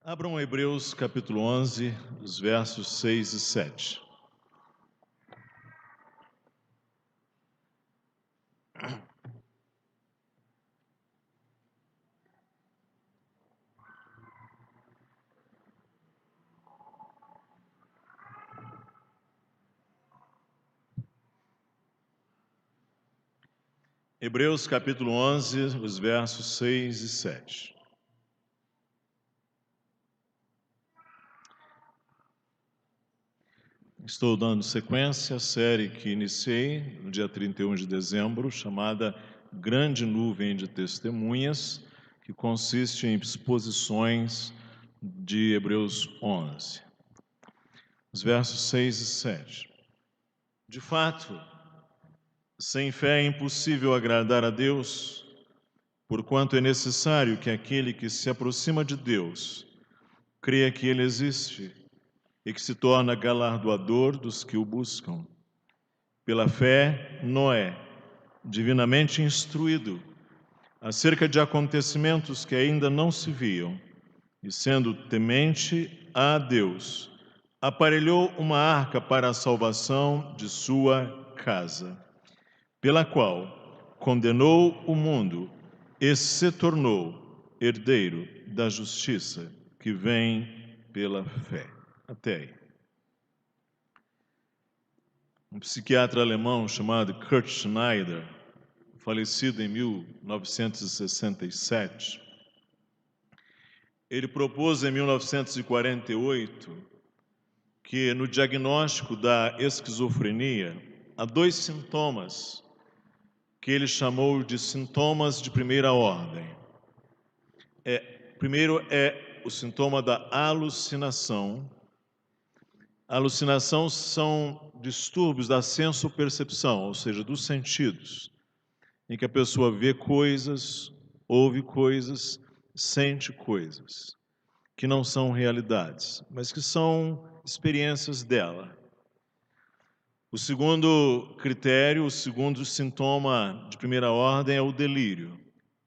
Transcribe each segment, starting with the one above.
Abram Hebreus capítulo 11, os versos 6 e 7. Hebreus capítulo 11, os versos 6 e 7. Estou dando sequência à série que iniciei no dia 31 de dezembro, chamada Grande Nuvem de Testemunhas, que consiste em exposições de Hebreus 11. Os versos 6 e 7. De fato, sem fé é impossível agradar a Deus, porquanto é necessário que aquele que se aproxima de Deus creia que Ele existe e que se torna galardoador dos que o buscam. Pela fé, Noé, divinamente instruído acerca de acontecimentos que ainda não se viam, e sendo temente a Deus, aparelhou uma arca para a salvação de sua casa, pela qual condenou o mundo e se tornou herdeiro da justiça que vem pela fé. Até aí. Um psiquiatra alemão chamado Kurt Schneider, falecido em 1967, ele propôs em 1948 que no diagnóstico da esquizofrenia há dois sintomas que ele chamou de sintomas de primeira ordem. Primeiro é o sintoma da alucinação. Alucinação são distúrbios da sensopercepção, ou seja, dos sentidos, em que a pessoa vê coisas, ouve coisas, sente coisas, que não são realidades, mas que são experiências dela. O segundo critério, o segundo sintoma de primeira ordem é o delírio.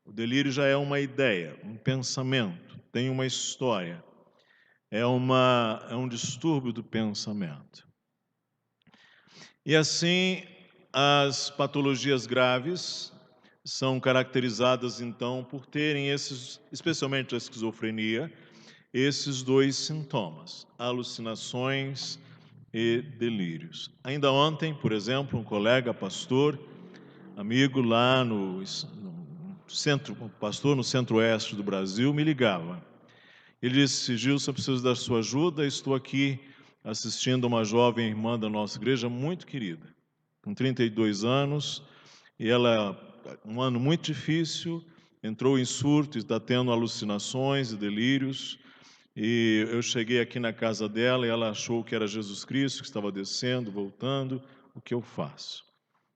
O delírio já é uma ideia, um pensamento, tem uma história, é um distúrbio do pensamento. E assim, as patologias graves são caracterizadas então por terem esses, especialmente a esquizofrenia, esses dois sintomas, alucinações e delírios. Ainda ontem, por exemplo, um colega pastor, amigo lá no centro, pastor no centro-oeste do Brasil, me ligava. Ele disse: Gilson, eu preciso da sua ajuda, estou aqui assistindo uma jovem irmã da nossa igreja muito querida, com 32 anos, e ela, um ano muito difícil, entrou em surto, está tendo alucinações e delírios, e eu cheguei aqui na casa dela e ela achou que era Jesus Cristo que estava descendo, voltando. O que eu faço?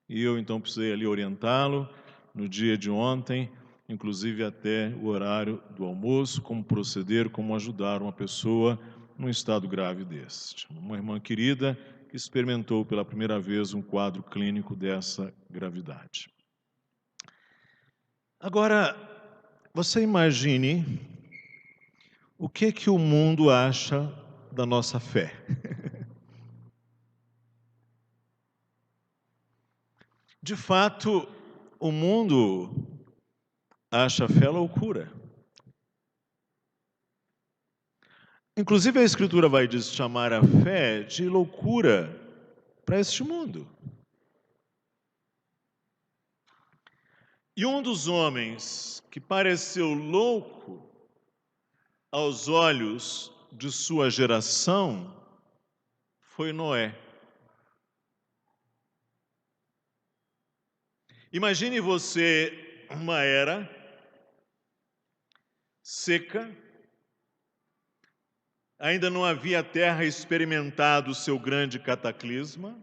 E eu então precisei ali orientá-lo no dia de ontem, inclusive até o horário do almoço, como proceder, como ajudar uma pessoa num estado grave deste. Uma irmã querida que experimentou pela primeira vez um quadro clínico dessa gravidade. Agora, você imagine o que o mundo acha da nossa fé. De fato, o mundo acha a fé loucura. Inclusive, a Escritura vai chamar a fé de loucura para este mundo. E um dos homens que pareceu louco aos olhos de sua geração foi Noé. Imagine você uma era seca, ainda não havia a terra experimentado o seu grande cataclisma.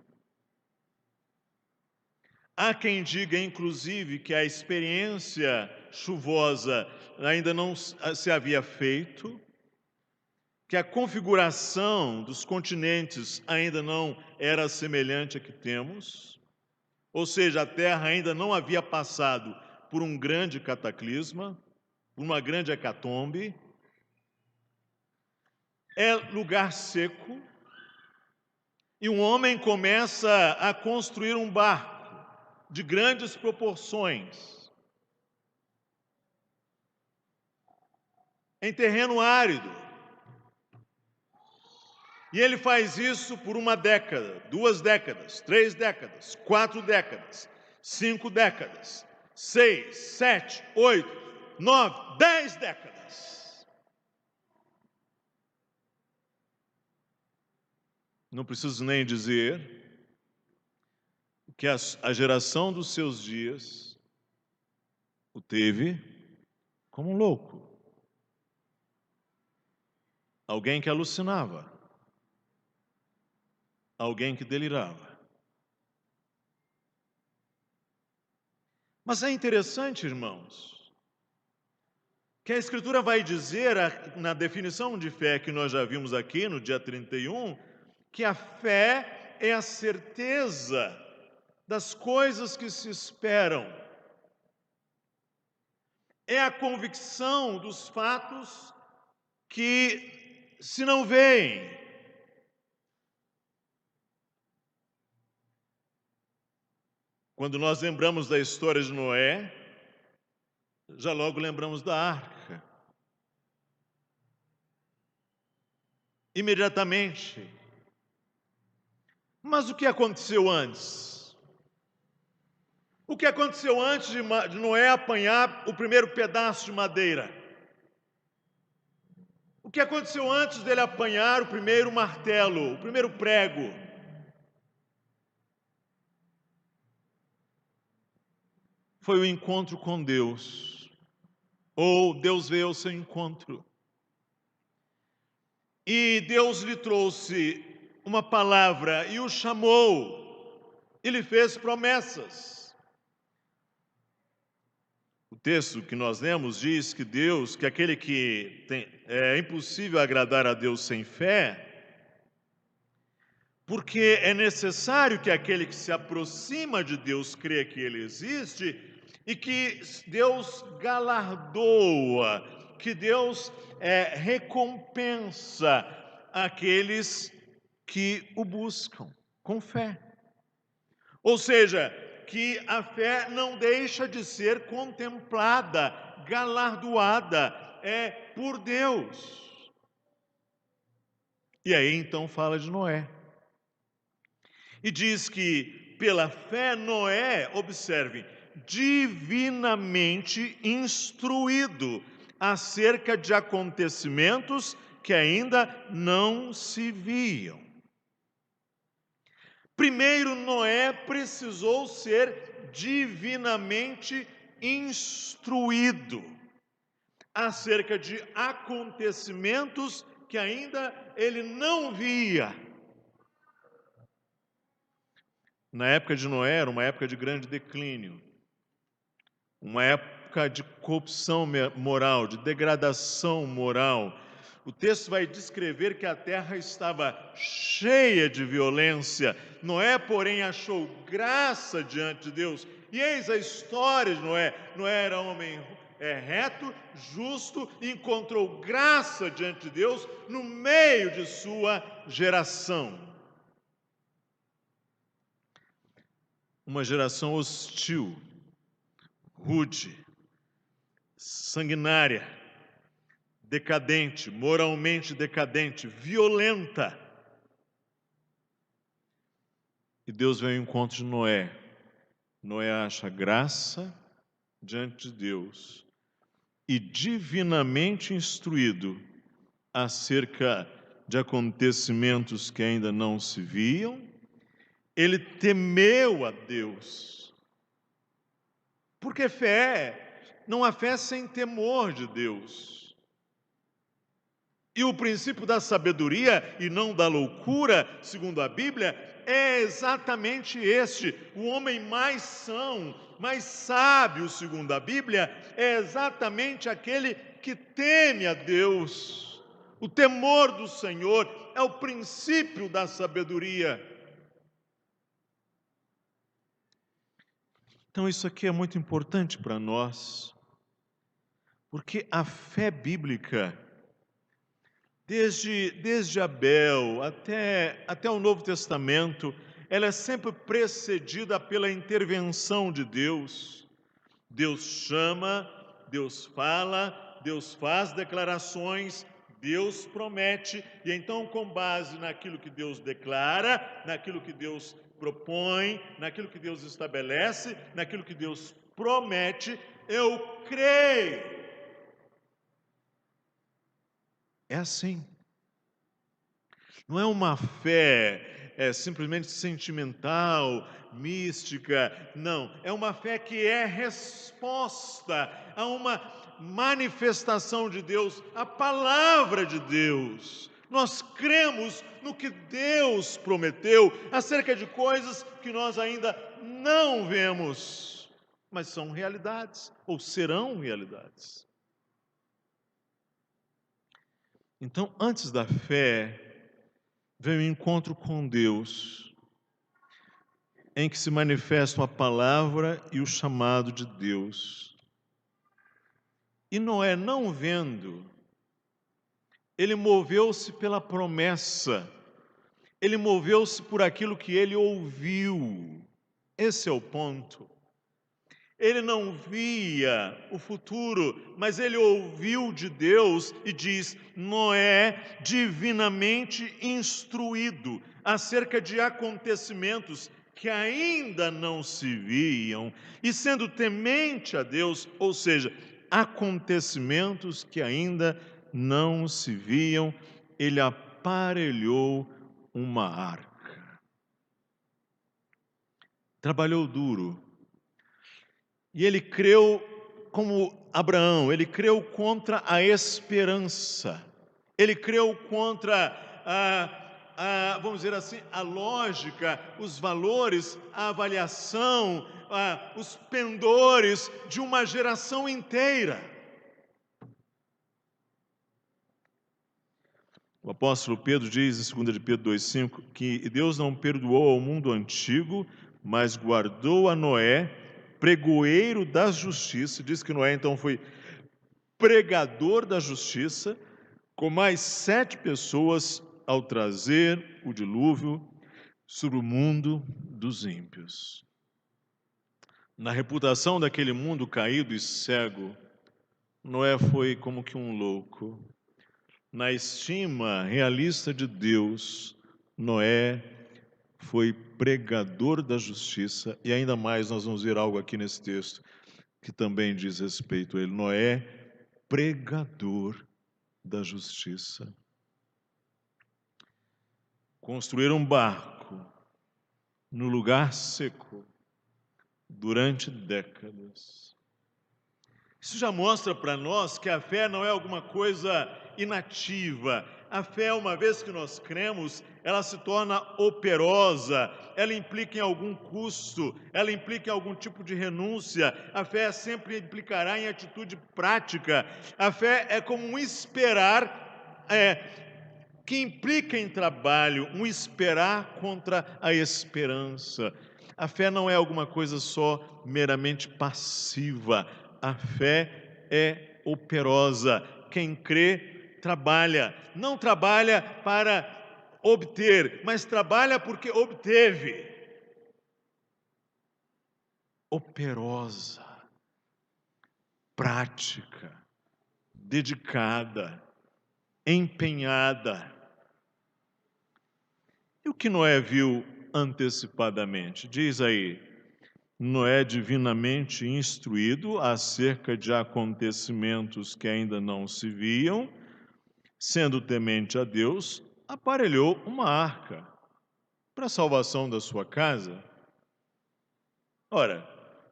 Há quem diga, inclusive, que a experiência chuvosa ainda não se havia feito, que a configuração dos continentes ainda não era semelhante à que temos, ou seja, a Terra ainda não havia passado por um grande cataclisma, por uma grande hecatombe. é lugar seco, e um homem começa a construir um barco de grandes proporções, em terreno árido. E ele faz isso por 1 década, 2 décadas, 3 décadas, 4 décadas, 5 décadas, 6, 7, 8, 9, 10 décadas. Não preciso nem dizer que a geração dos seus dias o teve como um louco. Alguém que alucinava. Alguém que delirava. Mas é interessante, irmãos, que a Escritura vai dizer, na definição de fé que nós já vimos aqui no dia 31, que a fé é a certeza das coisas que se esperam, é a convicção dos fatos que se não veem. Quando nós lembramos da história de Noé, já logo lembramos da arca. Imediatamente. Mas o que aconteceu antes? O que aconteceu antes de Noé apanhar o primeiro pedaço de madeira? O que aconteceu antes dele apanhar o primeiro martelo, o primeiro prego? Foi o encontro com Deus. Ou Deus veio ao seu encontro. E Deus lhe trouxe uma palavra e o chamou. E lhe fez promessas. O texto que nós lemos diz que Deus, que aquele que é impossível agradar a Deus sem fé, porque é necessário que aquele que se aproxima de Deus creia que Ele existe e que Deus galardoa, que Deus recompensa aqueles que o buscam com fé. Ou seja, que a fé não deixa de ser contemplada, galardoada por Deus. E aí então fala de Noé. E diz que pela fé Noé, observe, divinamente instruído acerca de acontecimentos que ainda não se viam. Primeiro, Noé precisou ser divinamente instruído acerca de acontecimentos que ainda ele não via. Na época de Noé era uma época de grande declínio, uma época de corrupção moral, de degradação moral. O texto vai descrever que a terra estava cheia de violência. Noé, porém, achou graça diante de Deus. E eis a história de Noé. Noé era homem reto, justo, e encontrou graça diante de Deus no meio de sua geração. Uma geração hostil, rude, sanguinária, decadente, moralmente decadente, violenta. E Deus vem ao encontro de Noé. Noé acha graça diante de Deus e divinamente instruído acerca de acontecimentos que ainda não se viam, ele temeu a Deus. Porque fé, não há fé sem temor de Deus. E o princípio da sabedoria e não da loucura, segundo a Bíblia, é exatamente este. O homem mais são, mais sábio, segundo a Bíblia, é exatamente aquele que teme a Deus. O temor do Senhor é o princípio da sabedoria. Então isso aqui é muito importante para nós, porque a fé bíblica Desde Abel até o Novo Testamento, ela é sempre precedida pela intervenção de Deus. Deus chama, Deus fala, Deus faz declarações, Deus promete, e então, com base naquilo que Deus declara, naquilo que Deus propõe, naquilo que Deus estabelece, naquilo que Deus promete, eu creio. É assim. Não é uma fé simplesmente sentimental, mística. Não, é uma fé que é resposta a uma manifestação de Deus, a palavra de Deus. Nós cremos no que Deus prometeu acerca de coisas que nós ainda não vemos, mas são realidades ou serão realidades. Então, antes da fé, vem o encontro com Deus, em que se manifestam a palavra e o chamado de Deus. E Noé, não vendo, ele moveu-se pela promessa, ele moveu-se por aquilo que ele ouviu. Esse é o ponto. Ele não via o futuro, mas ele ouviu de Deus e diz: Noé, divinamente instruído acerca de acontecimentos que ainda não se viam, e sendo temente a Deus, ou seja, acontecimentos que ainda não se viam, ele aparelhou uma arca. Trabalhou duro. E ele creu como Abraão, ele creu contra a esperança, ele creu contra vamos dizer assim, a lógica, os valores, a avaliação, os pendores de uma geração inteira. O apóstolo Pedro diz em 2 de Pedro 2,5 que Deus não perdoou ao mundo antigo, mas guardou a Noé, pregoeiro da justiça. Diz que Noé então foi pregador da justiça, com mais 7 pessoas ao trazer o dilúvio sobre o mundo dos ímpios. Na reputação daquele mundo caído e cego, Noé foi como que um louco. Na estima realista de Deus, Noé foi pregador da justiça, e ainda mais nós vamos ver algo aqui nesse texto que também diz respeito a ele. Noé, pregador da justiça. Construir um barco no lugar seco durante décadas. Isso já mostra para nós que a fé não é alguma coisa inativa. A fé, uma vez que nós cremos, ela se torna operosa, ela implica em algum custo, ela implica em algum tipo de renúncia. A fé sempre implicará em atitude prática. A fé é como um esperar que implica em trabalho, um esperar contra a esperança. A fé não é alguma coisa só meramente passiva. A fé é operosa. Quem crê, trabalha. Não trabalha para obter, mas trabalha porque obteve. Operosa, prática, dedicada, empenhada. E o que Noé viu antecipadamente? Diz aí: Noé, divinamente instruído acerca de acontecimentos que ainda não se viam, sendo temente a Deus, aparelhou uma arca para a salvação da sua casa. Ora,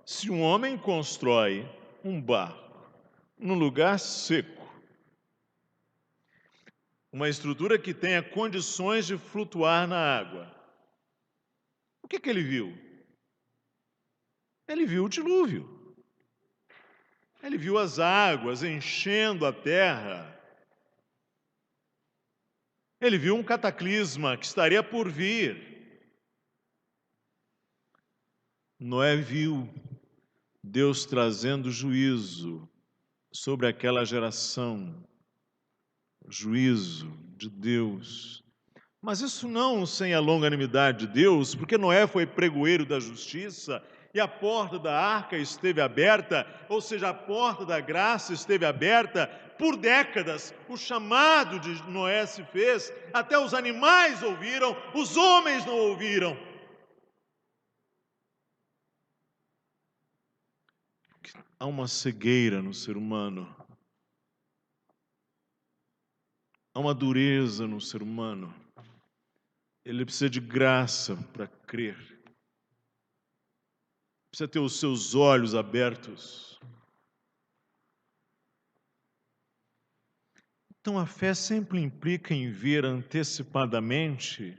se um homem constrói um barco num lugar seco, uma estrutura que tenha condições de flutuar na água, o que ele viu? Ele viu o dilúvio. Ele viu as águas enchendo a terra. Ele viu um cataclisma que estaria por vir. Noé viu Deus trazendo juízo sobre aquela geração. Juízo. de Deus. Mas isso não sem a longanimidade de Deus, porque Noé foi pregoeiro da justiça e a porta da arca esteve aberta, ou seja, a porta da graça esteve aberta por décadas. O chamado de Noé se fez, até os animais ouviram, os homens não ouviram. Há uma cegueira no ser humano, há uma dureza no ser humano. Ele precisa de graça para crer. Precisa ter os seus olhos abertos. Então a fé sempre implica em ver antecipadamente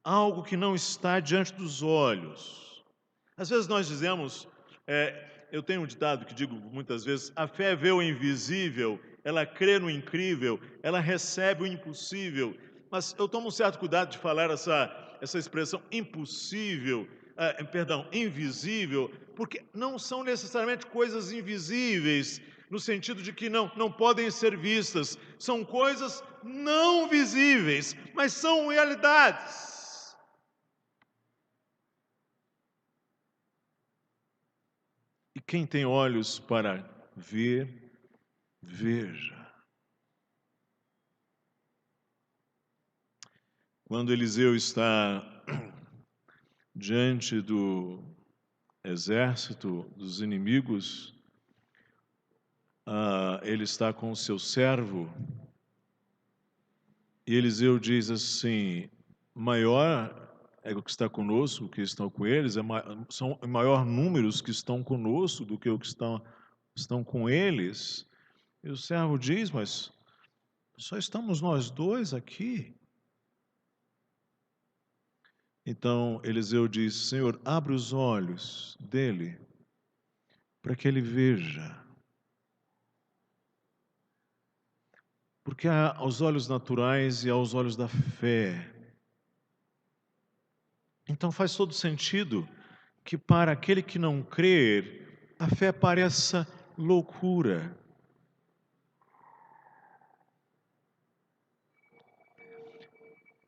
algo que não está diante dos olhos. Às vezes nós dizemos, eu tenho um ditado que digo muitas vezes, a fé vê o invisível, ela crê no incrível, ela recebe o impossível. Mas eu tomo um certo cuidado de falar essa expressão impossível, invisível, porque não são necessariamente coisas invisíveis, no sentido de que não podem ser vistas. São coisas não visíveis, mas são realidades. E quem tem olhos para ver, veja. Quando Eliseu está diante do exército dos inimigos, ele está com o seu servo, e Eliseu diz assim: maior é o que está conosco, o que estão com eles, são maior números que estão conosco do que o que estão com eles. E o servo diz: mas só estamos nós dois aqui. Então Eliseu diz: Senhor, abre os olhos dele, para que ele veja. Porque há aos olhos naturais e aos olhos da fé. Então faz todo sentido que para aquele que não crer, a fé pareça loucura.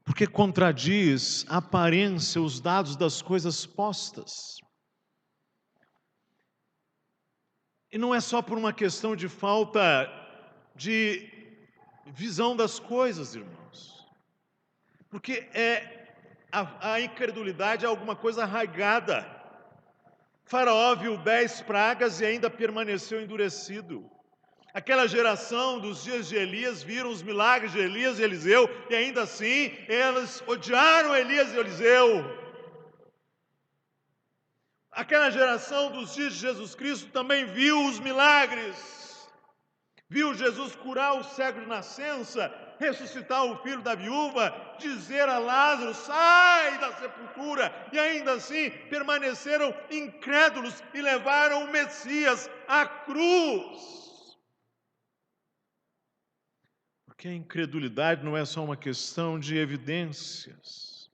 Porque contradiz a aparência, os dados das coisas postas. E não é só por uma questão de falta de visão das coisas, irmãos. Porque a incredulidade é alguma coisa arraigada. Faraó viu 10 pragas e ainda permaneceu endurecido. Aquela geração dos dias de Elias viram os milagres de Elias e Eliseu e ainda assim eles odiaram Elias e Eliseu. Aquela geração dos dias de Jesus Cristo também viu os milagres. Viu Jesus curar o cego de nascença, ressuscitar o filho da viúva, dizer a Lázaro: sai da sepultura, e ainda assim permaneceram incrédulos e levaram o Messias à cruz. Porque a incredulidade não é só uma questão de evidências.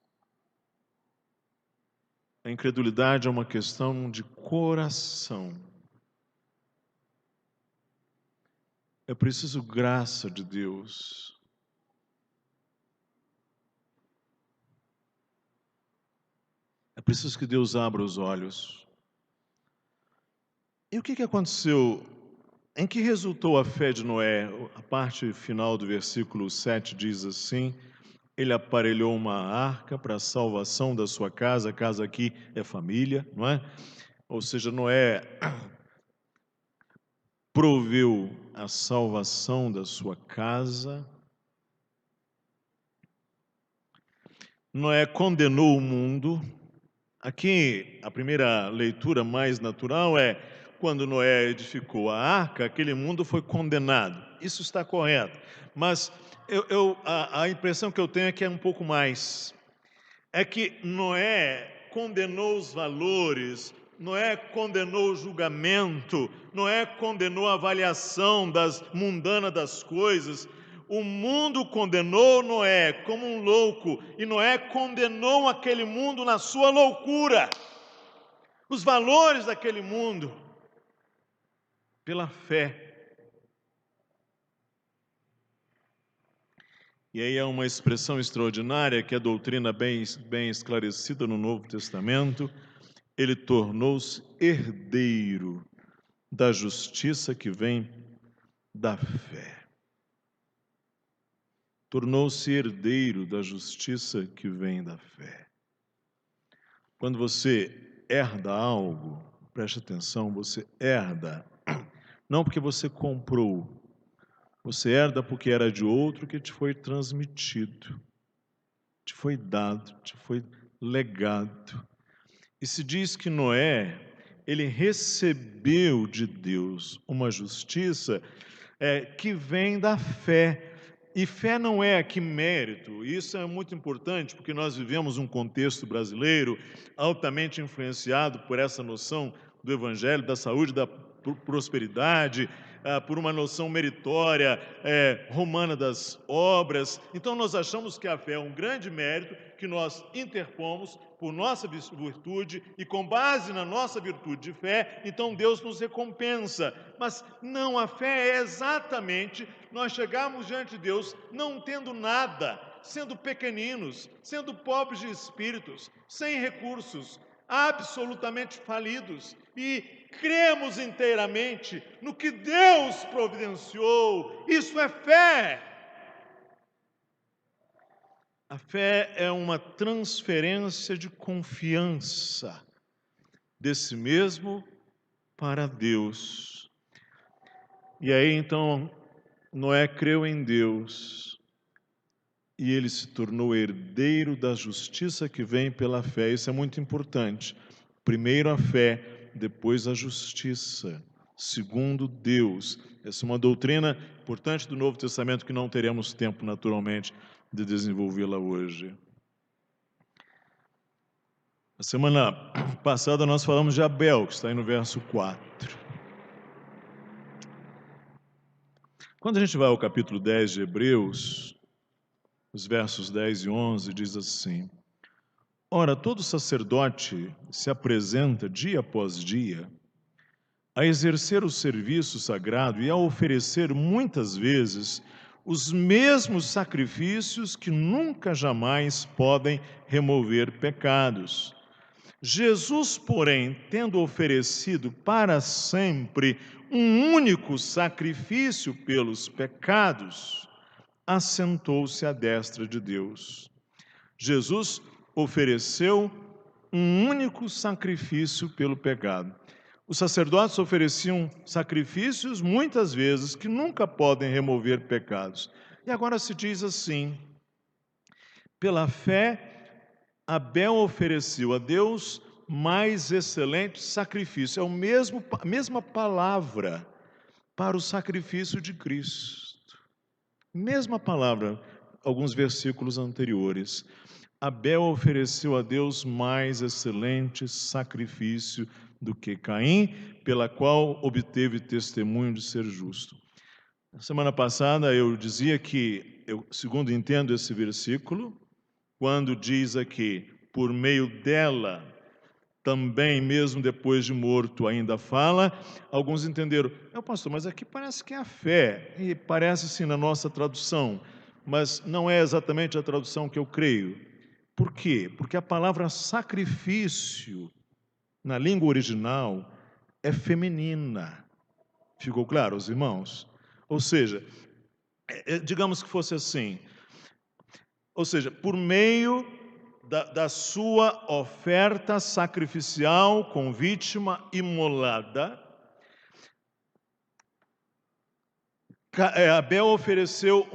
A incredulidade é uma questão de coração. É preciso graça de Deus. É preciso que Deus abra os olhos. E o que aconteceu? Em que resultou a fé de Noé? A parte final do versículo 7 diz assim: ele aparelhou uma arca para a salvação da sua casa. A casa aqui é família, não é? Ou seja, Noé proveu a salvação da sua casa. Noé condenou o mundo. Aqui, a primeira leitura mais natural é: quando Noé edificou a arca, aquele mundo foi condenado. Isso está correto. Mas a impressão que eu tenho é que é um pouco mais. É que Noé condenou os valores, Noé condenou o julgamento, Noé condenou a avaliação mundana das coisas. O mundo condenou Noé como um louco, e Noé condenou aquele mundo na sua loucura. Os valores daquele mundo, pela fé. E aí é uma expressão extraordinária que a doutrina bem esclarecida no Novo Testamento. Ele tornou-se herdeiro da justiça que vem da fé. Tornou-se herdeiro da justiça que vem da fé. Quando você herda algo, preste atenção, você herda, não porque você comprou, você herda porque era de outro que te foi transmitido, te foi dado, te foi legado. E se diz que Noé, ele recebeu de Deus uma justiça que vem da fé. E fé não é aqui mérito, e isso é muito importante porque nós vivemos um contexto brasileiro altamente influenciado por essa noção do evangelho, da saúde, da prosperidade, por uma noção meritória romana das obras. Então nós achamos que a fé é um grande mérito que nós interpomos por nossa virtude e com base na nossa virtude de fé, então Deus nos recompensa. Mas não, a fé é exatamente nós chegarmos diante de Deus não tendo nada, sendo pequeninos, sendo pobres de espíritos, sem recursos, absolutamente falidos, e cremos inteiramente no que Deus providenciou. Isso é fé. A fé é uma transferência de confiança desse mesmo para Deus. E aí então Noé creu em Deus e ele se tornou herdeiro da justiça que vem pela fé. Isso é muito importante. Primeiro a fé, depois a justiça. Segundo Deus. Essa é uma doutrina importante do Novo Testamento que não teremos tempo, naturalmente, de desenvolvê-la hoje. Na semana passada nós falamos de Abel, que está aí no verso 4. Quando a gente vai ao capítulo 10 de Hebreus, os versos 10 e 11, diz assim: Ora, todo sacerdote se apresenta dia após dia a exercer o serviço sagrado e a oferecer muitas vezes os mesmos sacrifícios que nunca jamais podem remover pecados. Jesus, porém, tendo oferecido para sempre um único sacrifício pelos pecados, assentou-se à destra de Deus. Jesus ofereceu um único sacrifício pelo pecado. Os sacerdotes ofereciam sacrifícios muitas vezes que nunca podem remover pecados. E agora se diz assim: pela fé, Abel ofereceu a Deus mais excelente sacrifício. É a mesma palavra para o sacrifício de Cristo. Mesma palavra, alguns versículos anteriores. Abel ofereceu a Deus mais excelente sacrifício do que Caim, pela qual obteve testemunho de ser justo. Na semana passada eu dizia que, segundo entendo esse versículo, quando diz aqui, por meio dela, também, mesmo depois de morto, ainda fala, alguns entenderam, pastor, mas aqui parece que é a fé, e parece sim na nossa tradução, mas não é exatamente a tradução que eu creio. Por quê? Porque a palavra sacrifício, na língua original, é feminina. Ficou claro, os irmãos? Ou seja, digamos que fosse assim, ou seja, por meio da sua oferta sacrificial com vítima imolada, Abel ofereceu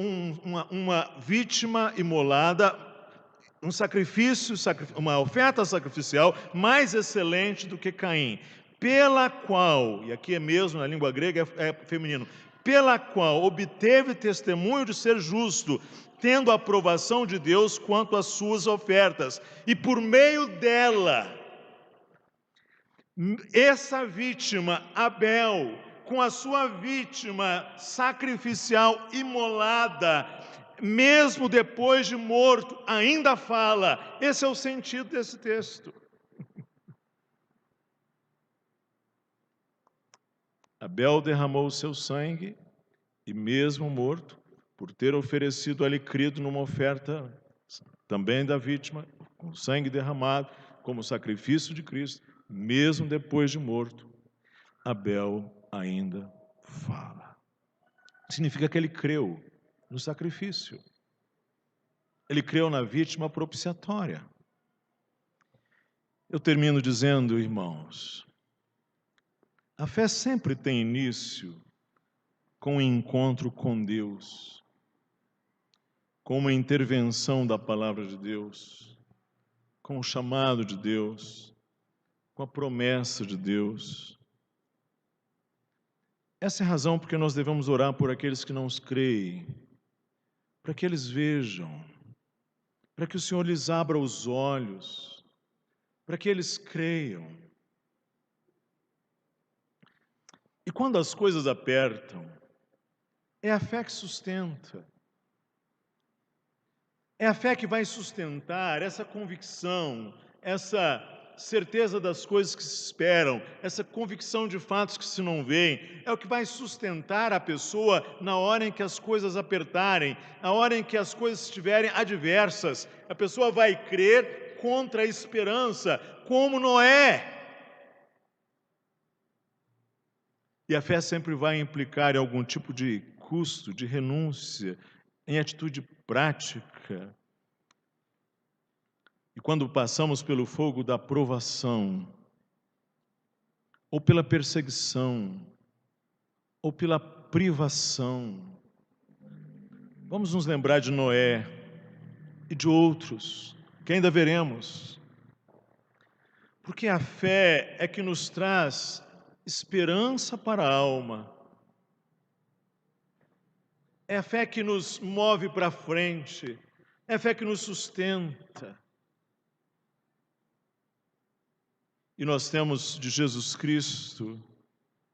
uma vítima imolada, um sacrifício, uma oferta sacrificial mais excelente do que Caim, pela qual, e aqui é mesmo na língua grega é feminino, pela qual obteve testemunho de ser justo, tendo a aprovação de Deus quanto às suas ofertas, e por meio dela, essa vítima, Abel, com a sua vítima sacrificial imolada, mesmo depois de morto, ainda fala. Esse é o sentido desse texto. Abel derramou o seu sangue e mesmo morto, por ter oferecido ali crido numa oferta também da vítima, com sangue derramado, como sacrifício de Cristo, mesmo depois de morto, Abel ainda fala. Significa que ele creu no sacrifício. Ele creu na vítima propiciatória. Eu termino dizendo, irmãos, a fé sempre tem início com o encontro com Deus, com uma intervenção da palavra de Deus, com o chamado de Deus, com a promessa de Deus. Essa é a razão porque nós devemos orar por aqueles que não os creem, para que eles vejam, para que o Senhor lhes abra os olhos, para que eles creiam. E quando as coisas apertam, é a fé que sustenta. É a fé que vai sustentar essa convicção, essa certeza das coisas que se esperam, essa convicção de fatos que se não veem, é o que vai sustentar a pessoa na hora em que as coisas apertarem, na hora em que as coisas estiverem adversas. A pessoa vai crer contra a esperança, como Noé. E a fé sempre vai implicar em algum tipo de custo, de renúncia, em atitude prática. E quando passamos pelo fogo da provação, ou pela perseguição, ou pela privação, vamos nos lembrar de Noé e de outros, que ainda veremos. Porque a fé é que nos traz esperança para a alma. É a fé que nos move para frente, é a fé que nos sustenta. E nós temos de Jesus Cristo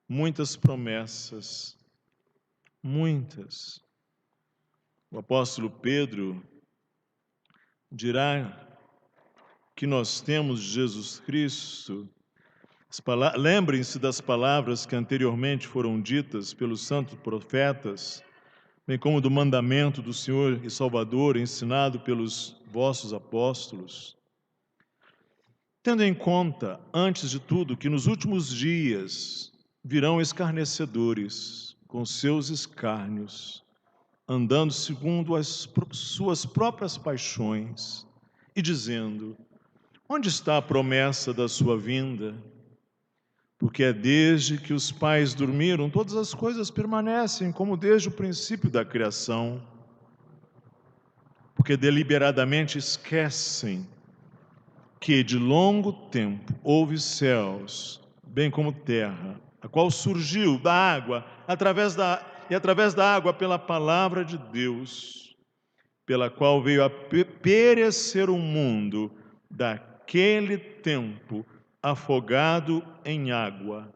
muitas promessas, muitas. O apóstolo Pedro dirá que nós temos de Jesus Cristo. Lembrem-se das palavras que anteriormente foram ditas pelos santos profetas, bem como do mandamento do Senhor e Salvador ensinado pelos vossos apóstolos. Tendo em conta, antes de tudo, que nos últimos dias virão escarnecedores com seus escárnios, andando segundo as suas próprias paixões e dizendo: onde está a promessa da sua vinda? Porque é desde que os pais dormiram, todas as coisas permanecem como desde o princípio da criação. Porque deliberadamente esquecem que de longo tempo houve céus, bem como terra, a qual surgiu da água, através da água pela palavra de Deus, pela qual veio a perecer o mundo daquele tempo, afogado em água.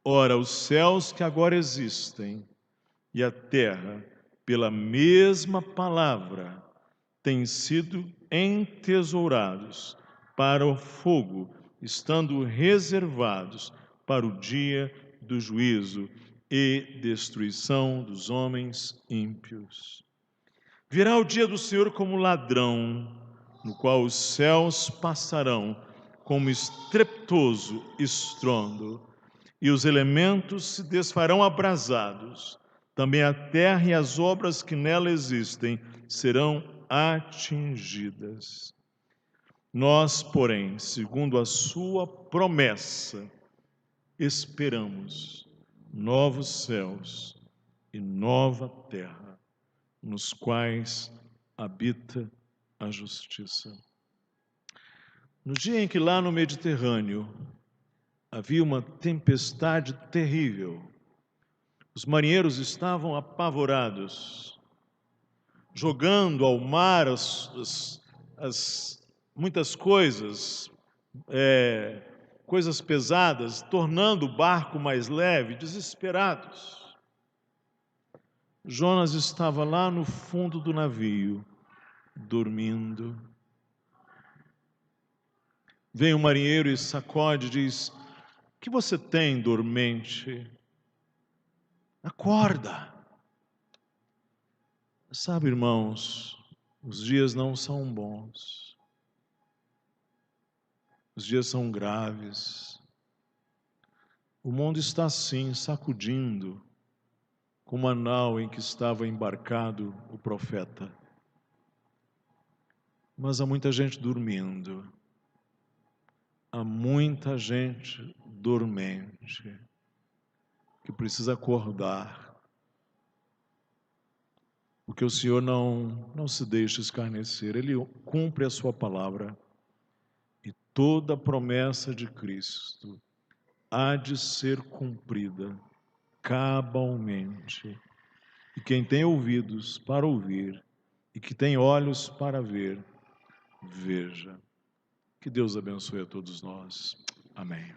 Ora, os céus que agora existem e a terra, pela mesma palavra, têm sido entesourados para o fogo, estando reservados para o dia do juízo e destruição dos homens ímpios. Virá o dia do Senhor como ladrão, no qual os céus passarão como estrepitoso estrondo, e os elementos se desfarão abrasados. Também a terra e as obras que nela existem serão atingidas. Nós, porém, segundo a sua promessa, esperamos novos céus e nova terra, nos quais habita a justiça. No dia em que lá no Mediterrâneo havia uma tempestade terrível, os marinheiros estavam apavorados, jogando ao mar muitas coisas, coisas pesadas, tornando o barco mais leve, desesperados. Jonas estava lá no fundo do navio, dormindo. Vem o marinheiro e sacode e diz: o que você tem, dormente? Acorda! Sabe, irmãos, os dias não são bons, os dias são graves. O mundo está assim, sacudindo, como a nau em que estava embarcado o profeta. Mas há muita gente dormindo, há muita gente dormente, que precisa acordar, porque o Senhor não se deixa escarnecer, Ele cumpre a sua palavra, e toda a promessa de Cristo há de ser cumprida cabalmente. E quem tem ouvidos para ouvir, e que tem olhos para ver, veja. Que Deus abençoe a todos nós. Amém.